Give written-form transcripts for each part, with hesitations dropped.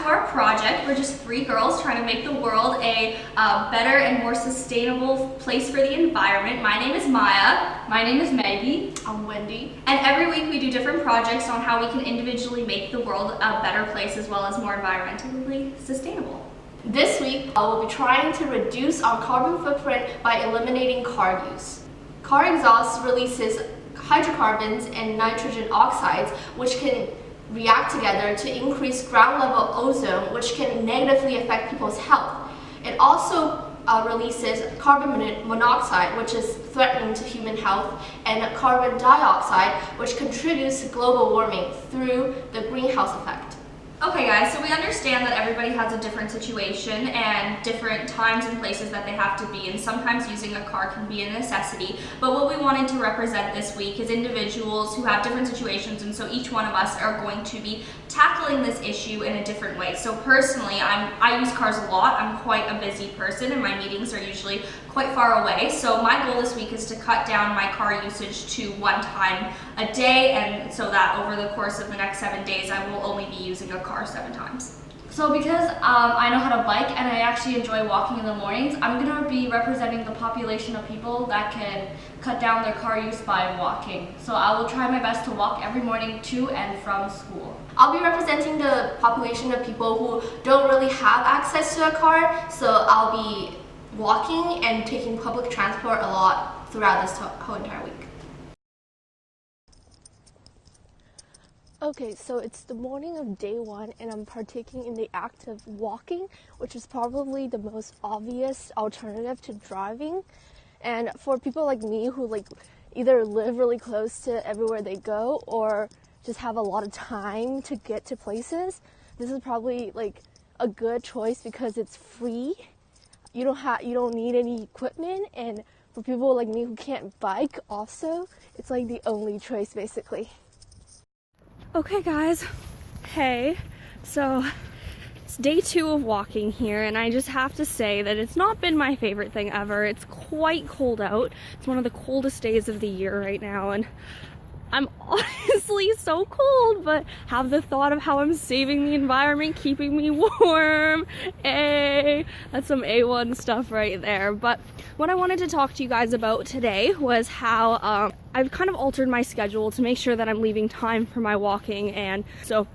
our project. We're just 3 girls trying to make the world a better and more sustainable place for the environment. My name is Maya. My name is Maggie. I'm Wendy. And every week we do different projects on how we can individually make the world a better place as well as more environmentally sustainable. This week, we'll be trying to reduce our carbon footprint by eliminating car use. Car exhaust releases hydrocarbons and nitrogen oxides, which can react together to increase ground level ozone, which can negatively affect people's health. It also releases carbon monoxide, which is threatening to human health, and carbon dioxide, which contributes to global warming through the greenhouse effect. Okay guys, so we understand that everybody has a different situation and different times and places that they have to be, and sometimes using a car can be a necessity. But what we wanted to represent this week is individuals who have different situations, and so each one of us are going to be tackling this issue in a different way. So personally, I use cars a lot. I'm quite a busy person and my meetings are usually quite far away. So my goal this week is to cut down my car usage to 1 time a day, and so that over the course of the next 7 days I will only be using a car 7 times. So because I know how to bike and I actually enjoy walking in the mornings, I'm going to be representing the population of people that can cut down their car use by walking. So I will try my best to walk every morning to and from school. I'll be representing the population of people who don't really have access to a car, so I'll be walking and taking public transport a lot throughout this whole entire week. Okay, so it's the morning of day 1 and I'm partaking in the act of walking, which is probably the most obvious alternative to driving. And for people like me who either live really close to everywhere they go or just have a lot of time to get to places, this is probably a good choice because it's free. You don't need any equipment, and for people like me who can't bike also, it's the only choice basically. Okay guys, hey, so it's day 2 of walking here, and I just have to say that it's not been my favorite thing ever. It's quite cold out. It's one of the coldest days of the year right now, and I'm honestly so cold, but have the thought of how I'm saving the environment, keeping me warm. Hey, that's some A1 stuff right there. But what I wanted to talk to you guys about today was how I've kind of altered my schedule to make sure that I'm leaving time for my walking. And so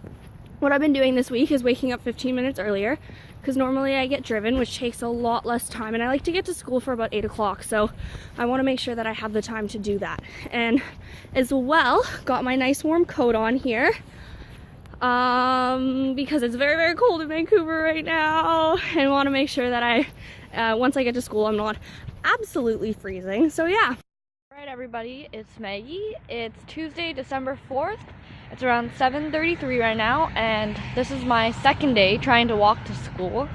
what I've been doing this week is waking up 15 minutes earlier, because normally I get driven, which takes a lot less time, and I like to get to school for about 8 o'clock, so I want to make sure that I have the time to do that. And as well, got my nice warm coat on here, because it's very, very cold in Vancouver right now, and want to make sure that once I get to school, I'm not absolutely freezing. So yeah. Alright everybody, it's Maggie. It's Tuesday, December 4th. It's around 7:33 right now, and this is my second day trying to walk to school.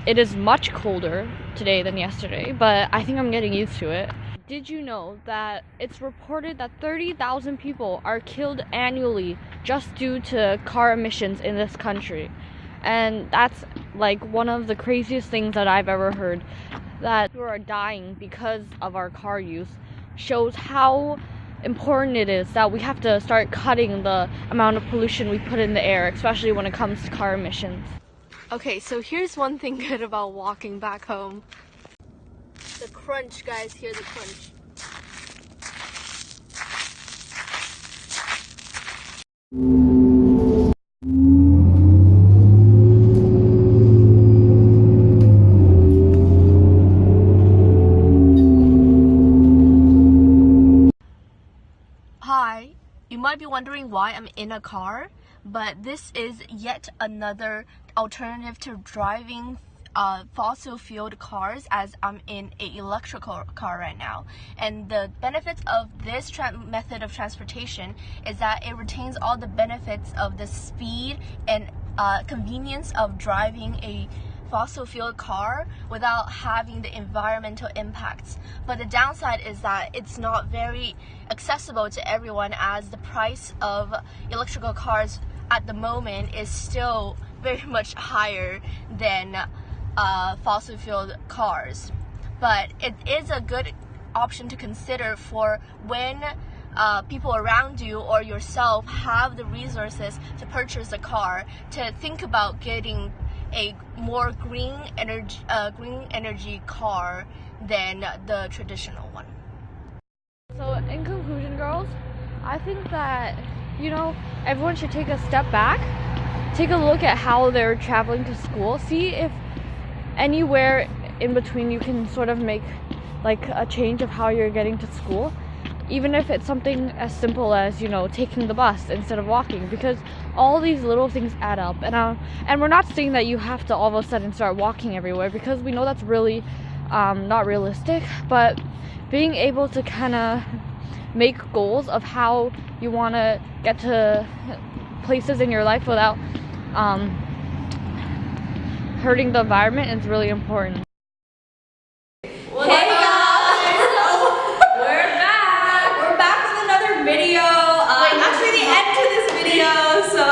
It is much colder today than yesterday, but I think I'm getting used to it. Did you know that it's reported that 30,000 people are killed annually just due to car emissions in this country? And that's one of the craziest things that I've ever heard. That people are dying because of our car use shows how important it is that we have to start cutting the amount of pollution we put in the air, especially when it comes to car emissions. Okay, so here's one thing good about walking back home. The crunch, guys, hear the crunch. Hi, you might be wondering why I'm in a car, but this is yet another alternative to driving fossil fueled cars, as I'm in an electrical car right now. And the benefits of this method of transportation is that it retains all the benefits of the speed and convenience of driving a fossil fuel car without having the environmental impacts. But the downside is that it's not very accessible to everyone, as the price of electrical cars at the moment is still very much higher than fossil fuel cars. But it is a good option to consider for when people around you or yourself have the resources to purchase a car, to think about getting a more green energy car than the traditional one. So in conclusion, girls, I think that, everyone should take a step back, take a look at how they're traveling to school, see if anywhere in between you can sort of make like a change of how you're getting to school, even if it's something as simple as, taking the bus instead of walking, because all these little things add up. And we're not saying that you have to all of a sudden start walking everywhere, because we know that's really not realistic, but being able to kind of make goals of how you want to get to places in your life without hurting the environment is really important. Hey guys! We're back! We're back with another video. Actually the end to this video. So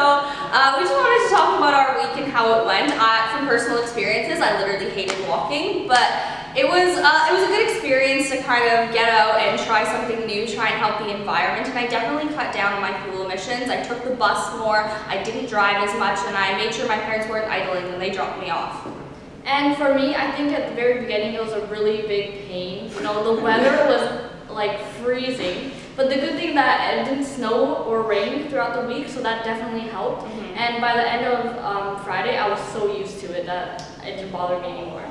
we just wanted to talk about our week and how it went. From personal experiences, I literally hated walking, but it was a good experience to kind of get out and try something new, try and help the environment, and I definitely cut down on my fuel emissions. I took the bus more, I didn't drive as much, and I made sure my parents weren't idling when they dropped me off. And for me, I think at the very beginning it was a really big pain. The weather was like freezing, but the good thing that it didn't snow or rain throughout the week, so that definitely helped. Mm-hmm. And by the end of Friday, I was so used to it that it didn't bother me anymore.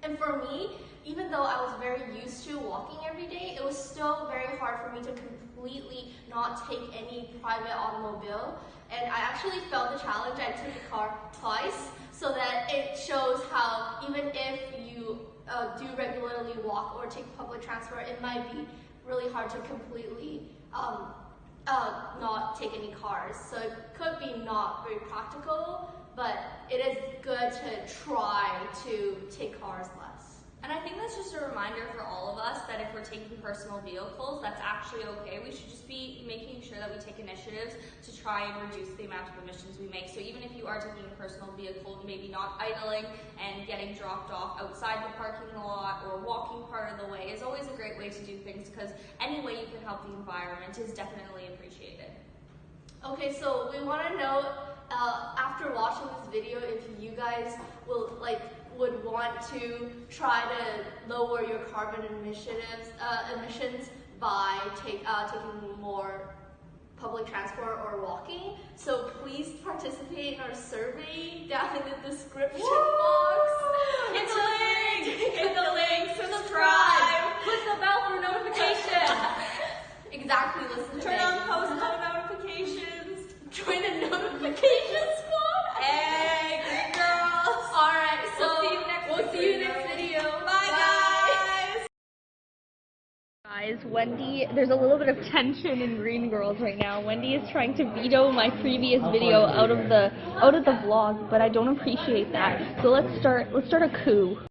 And for me, even though I was very used to walking every day, it was still very hard for me to completely not take any private automobile. And I actually felt the challenge. I took a car twice, so that it shows how even if you do regularly walk or take public transport, it might be really hard to completely not take any cars. So it could be not very practical, but it is good to try to take cars less. And I think that's just a reminder for all of us that if we're taking personal vehicles, that's actually okay. We should just be making sure that we take initiatives to try and reduce the amount of emissions we make. So even if you are taking a personal vehicle, maybe not idling and getting dropped off outside the parking lot or walking part of the way is always a great way to do things, because any way you can help the environment is definitely appreciated. Okay, so we want to know, after watching this video, if you guys would want to try to lower your carbon emissions by taking more public transport or walking. So please participate in our survey down in the description box. Hit the link, subscribe, Click the bell for notification. Exactly, listen to turn on Maggie. post notifications. Join the notification squad. Hey, good girls. Alright, so We'll see you next video. Bye, guys. Guys, Wendy, there's a little bit of tension in Green Girls right now. Wendy is trying to veto my previous video out of the vlog, but I don't appreciate that. So let's start a coup.